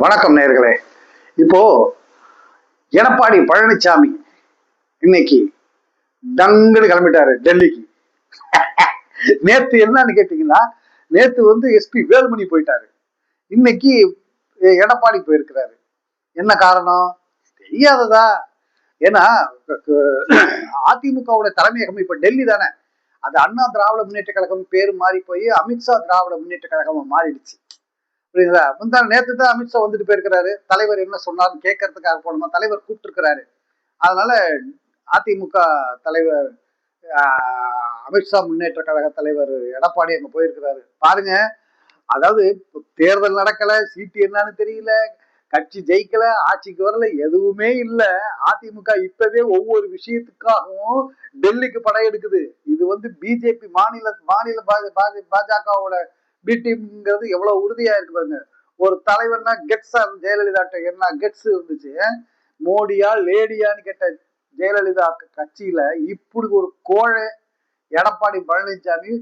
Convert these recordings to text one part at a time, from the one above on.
வணக்கம் நேயர்களே. இப்போ எடப்பாடி பழனிசாமி இன்னைக்கு டங்குன்னு கிளம்பிட்டாரு டெல்லிக்கு. நேத்து என்னன்னு கேட்டீங்கன்னா, நேத்து எஸ்பி வேலுமணி போயிட்டாரு. இன்னைக்கு எடப்பாடி போயிருக்கிறாரு. என்ன காரணம் தெரியாததா? ஏன்னா அதிமுகவோட தலைமையகம் இப்ப டெல்லி தானே. அது அண்ணா திராவிட முன்னேற்ற கழகம் பேரு மாறி போய் அமித்ஷா திராவிட முன்னேற்ற கழகமா மாறிடுச்சு. புரியுதுங்களா? நேத்து தான் அமித்ஷா வந்துட்டு போயிருக்கிறாரு. தலைவர் என்ன சொன்னார்னு கேட்கறதுக்காக போனோமா, தலைவர் கூப்பிட்டு இருக்கிறாரு. அதனால அதிமுக தலைவர் அமித்ஷா முன்னேற்ற கழக தலைவர் எடப்பாடி அங்க போயிருக்கிறாரு. பாருங்க, அதாவது தேர்தல் நடக்கல, சீட்டு என்னன்னு தெரியல, கட்சி ஜெயிக்கல, ஆட்சிக்கு வரல, எதுவுமே இல்ல. அதிமுக இப்பவே ஒவ்வொரு விஷயத்துக்காகவும் டெல்லிக்கு படையெடுக்குது. இது பிஜேபி மாநில மாநில பாஜகவோட பி டீம்ங்கிறது எவ்வளவு உறுதியா இருக்கு பாருங்க. ஒரு தலைவர்னா கெட்ஸா ஜெயலலிதாட்ட என்ன கெட்ஸ் இருந்துச்சு. மோடியா லேடியான்னு கேட்ட ஜெயலலிதா கட்சியில இப்படி ஒரு கோழை எடப்பாடி பழனிசாமி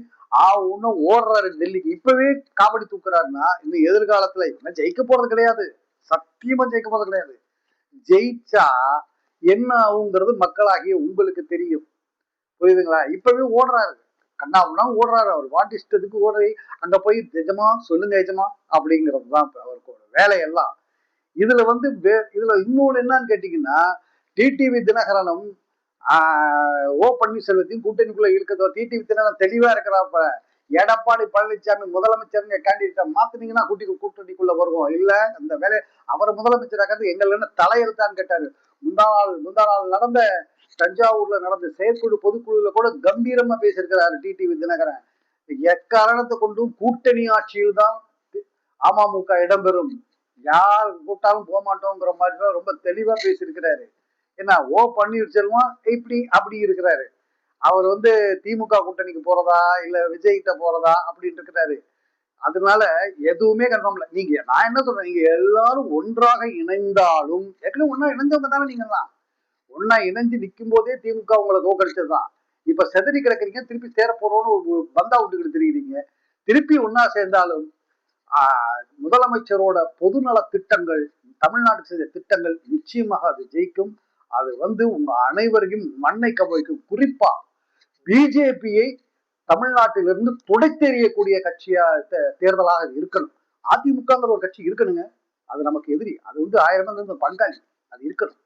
ஒண்ணு ஓடுறாரு டெல்லிக்கு. இப்பவே காவடி தூக்குறாருன்னா இன்னும் எதிர்காலத்துல என்ன ஜெயிக்க போறது கிடையாது. சத்தியமா ஜெயிக்க போறது கிடையாது. ஜெயிச்சா என்ன ஆகுங்கிறது மக்களாகிய உங்களுக்கு தெரியும். புரியுதுங்களா? இப்பவே ஓடுறாரு, கண்ணாவுன்னா ஓடுறாரு. அவர் வாட் இஷ்டத்துக்கு ஓடுறி அங்க போய் எஜமா சொல்லுங்க எஜமா அப்படிங்கிறது தான் அவருக்கு ஒரு வேலையெல்லாம். இதுல இதுல இன்னொன்னு என்னன்னு கேட்டீங்கன்னா, டிடிவி தினகரனும் ஓ பன்னீர்செல்வத்தையும் கூட்டணிக்குள்ள இருக்கிறதோ. டிடிவி தினகரன் தெளிவா இருக்கிறாப்ப, எடப்பாடி பழனிசாமி முதலமைச்சர் கேண்டிடேட்டை மாத்தினீங்கன்னா கூட்டணிக்குள்ள வருவோம். இல்ல அந்த வேலை அவரை முதலமைச்சராக எங்கள் என்ன தலையெழுத்தான்னு கேட்டாரு. முந்தா நாள் நடந்த தஞ்சாவூர்ல நடந்த செயற்குழு பொதுக்குழுல கூட கம்பீரமா பேசியிருக்கிறாரு டிடிவி தினகரன். எக்காரணத்தை கொண்டும் கூட்டணி ஆட்சியில் தான் அமமுக இடம்பெறும், யார் கூட்டாலும் போக மாட்டோங்கிற மாதிரி ரொம்ப தெளிவா பேசியிருக்கிறாரு. என்ன ஓ பன்னீர்செல்வம் இப்படி அப்படி இருக்கிறாரு. அவர் திமுக கூட்டணிக்கு போறதா இல்ல விஜய்கிட்ட போறதா அப்படின்னு இருக்கிறாரு. அதனால எதுவுமே கன்ஃபார்ம் இல்ல. நான் என்ன சொல்றேன், நீங்க எல்லாரும் ஒன்றாக இணைந்தாலும் ஏற்கனவே ஒன்னா இணைஞ்சவங்க தானே நீங்க தான். ஒன்னா இணைஞ்சு நிற்கும் போதே திமுக உங்களை தோக்கடிச்சதுதான். இப்ப செதறி கிடக்குறீங்க, திருப்பி சேர போறோம்னு ஒரு பந்தா விட்டுக்கிட்டு தெரியுறீங்க. திருப்பி ஒன்னா சேர்ந்தாலும் முதலமைச்சரோட பொதுநல திட்டங்கள், தமிழ்நாட்டுக்கு செய்த திட்டங்கள் நிச்சயமாக அது ஜெயிக்கும். அது உங்க அனைவரையும் மண்ணை கவைக்கும். குறிப்பா பிஜேபியை தமிழ்நாட்டிலிருந்து துடைத்தெறியக்கூடிய கட்சியா தேர்தலாக இருக்கணும். அதிமுகங்கிற ஒரு கட்சி இருக்கணுங்க. அது நமக்கு எதிரி. அது 1000 பங்காளி. அது இருக்கணும்.